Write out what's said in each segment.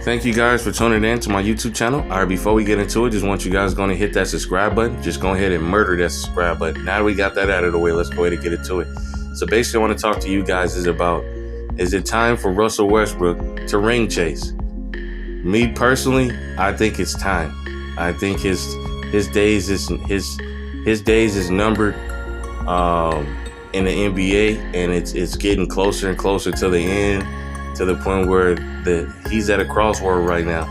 Thank you guys for tuning in to my YouTube channel. All right, before we get into it, just want you guys going to hit that subscribe button. Just go ahead and murder that subscribe button. Now that we got that out of the way, let's go ahead and get into it. So basically, I want to talk to you guys is it time for Russell Westbrook to ring chase? Me personally, I think it's time. I think his days is numbered in the NBA, and it's getting closer and closer to the end, to the point where he's at a crossroad right now.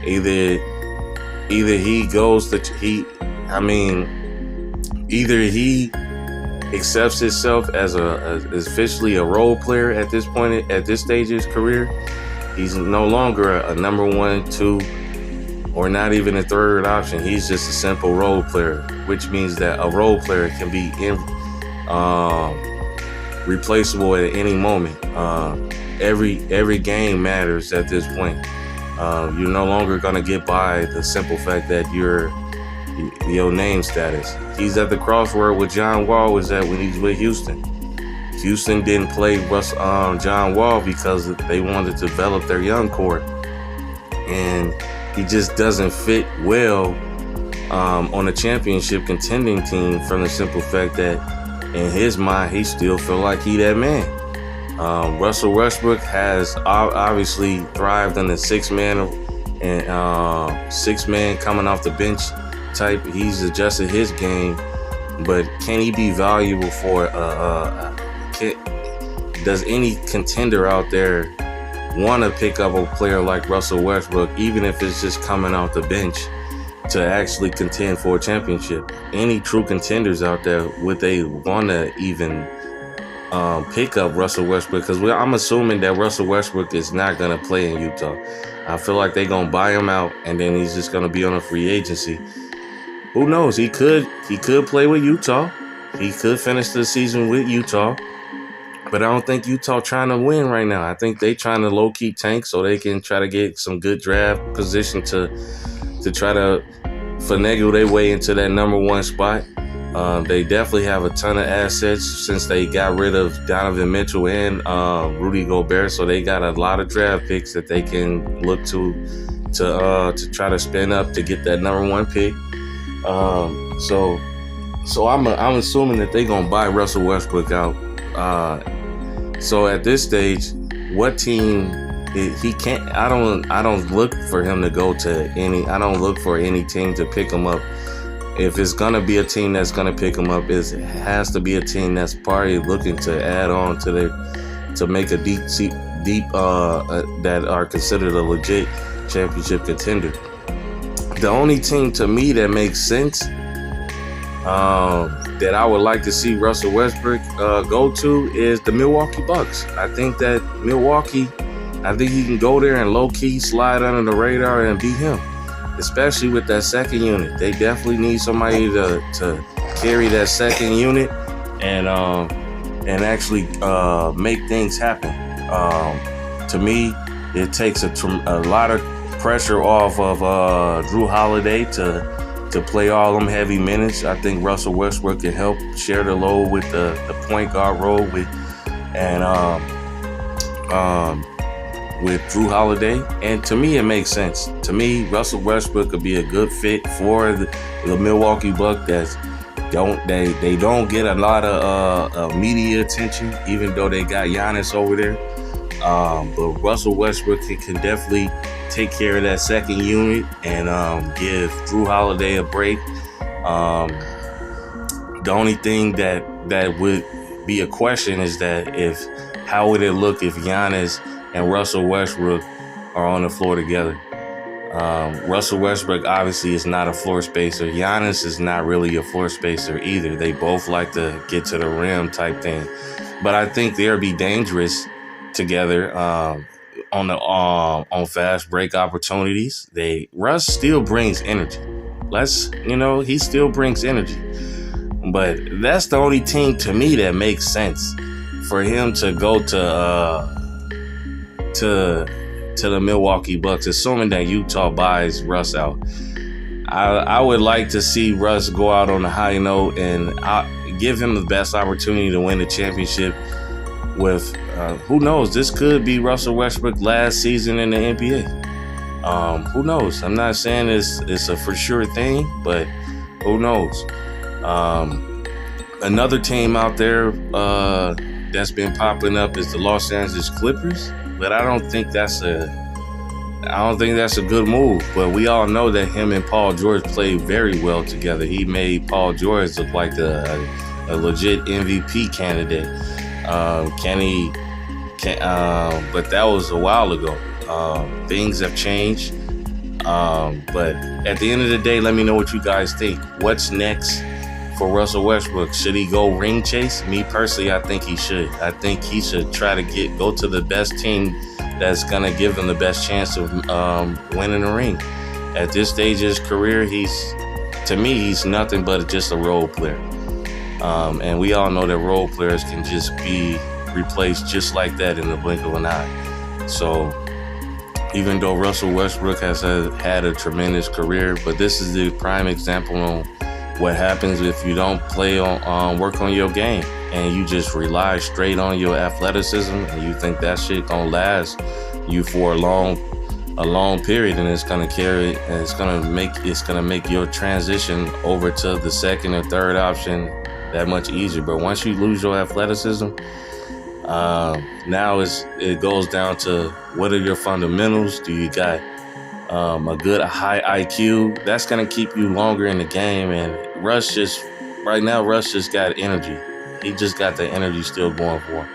Either he goes either he accepts himself as officially a role player at this point, at this stage of his career. He's no longer a number 1, 2, or not even a third option. He's just a simple role player, which means that a role player can be replaceable at any moment. Every game matters at this point. You're no longer going to get by the simple fact that your name status. He's at the crossroad where John Wall was at when he was with Houston. Houston didn't play John Wall because they wanted to develop their young core, and he just doesn't fit well on a championship contending team, from the simple fact that in his mind he still feel like he that man. Russell Westbrook has obviously thrived on the six man coming off the bench type. He's adjusted his game, but can he be valuable for does any contender out there want to pick up a player like Russell Westbrook, even if it's just coming off the bench, to actually contend for a championship? Any true contenders out there, would they want to even pick up Russell Westbrook? Because I'm assuming that Russell Westbrook is not going to play in Utah. I feel like they're going to buy him out, and then he's just going to be on a free agency. Who knows? He could play with Utah. He could finish the season with Utah. But I don't think Utah trying to win right now. I think they trying to low-key tank so they can try to get some good draft position to try to finagle their way into that number 1 spot. They definitely have a ton of assets since they got rid of Donovan Mitchell and Rudy Gobert. So they got a lot of draft picks that they can look to try to spin up to get that number 1 pick. So I'm assuming that they're gonna buy Russell Westbrook out. So at this stage, what team he can't? I don't look for him to go to any. I don't look for any team to pick him up. If it's gonna be a team that's gonna pick him up, it has to be a team that's probably looking to add on to make a deep that are considered a legit championship contender. The only team to me that makes sense, that I would like to see Russell Westbrook go to, is the Milwaukee Bucks. I think that Milwaukee, he can go there and low-key slide under the radar and beat him, especially with that second unit. They definitely need somebody to carry that second unit and actually make things happen. To me, it takes a lot of pressure off of Drew Holiday to play all them heavy minutes. I think Russell Westbrook can help share the load with the point guard role with Drew Holiday. And to me, it makes sense. To me, Russell Westbrook could be a good fit for the Milwaukee Bucks. They don't get a lot of media attention, even though they got Giannis over there. But Russell Westbrook can definitely take care of that second unit and give Drew Holiday a break. The only thing that would be a question is that how would it look if Giannis and Russell Westbrook are on the floor together? Russell Westbrook obviously is not a floor spacer. Giannis is not really a floor spacer either. They both like to get to the rim type thing. But I think they'll be dangerous together on fast break opportunities. Russ still brings energy. He still brings energy. But that's the only team to me that makes sense for him to go to the Milwaukee Bucks, assuming that Utah buys Russ out. I would like to see Russ go out on a high note and give him the best opportunity to win the championship with Who knows? This could be Russell Westbrook's last season in the NBA. Who knows? I'm not saying it's a for sure thing, but who knows? Another team out there that's been popping up is the Los Angeles Clippers, but I don't think that's a good move. But we all know that him and Paul George played very well together. He made Paul George look like a legit MVP candidate. But that was a while ago. Things have changed. But at the end of the day, let me know what you guys think. What's next for Russell Westbrook? Should he go ring chase? Me personally, I think he should. I think he should try to go to the best team that's going to give him the best chance of winning a ring. At this stage of his career, to me, he's nothing but just a role player. And we all know that role players can just be replaced just like that in the blink of an eye. So even though Russell Westbrook has had a tremendous career, but this is the prime example on what happens if you don't work on your game and you just rely straight on your athleticism and you think that shit gonna last you for a long period, and it's gonna carry and it's gonna make your transition over to the second or third option that much easier. But once you lose your athleticism, now it goes down to what are your fundamentals? Do you got a high IQ? That's gonna keep you longer in the game. And Russ just got energy. He just got the energy still going for him.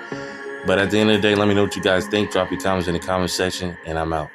But at the end of the day, let me know what you guys think. Drop your comments in the comment section, and I'm out.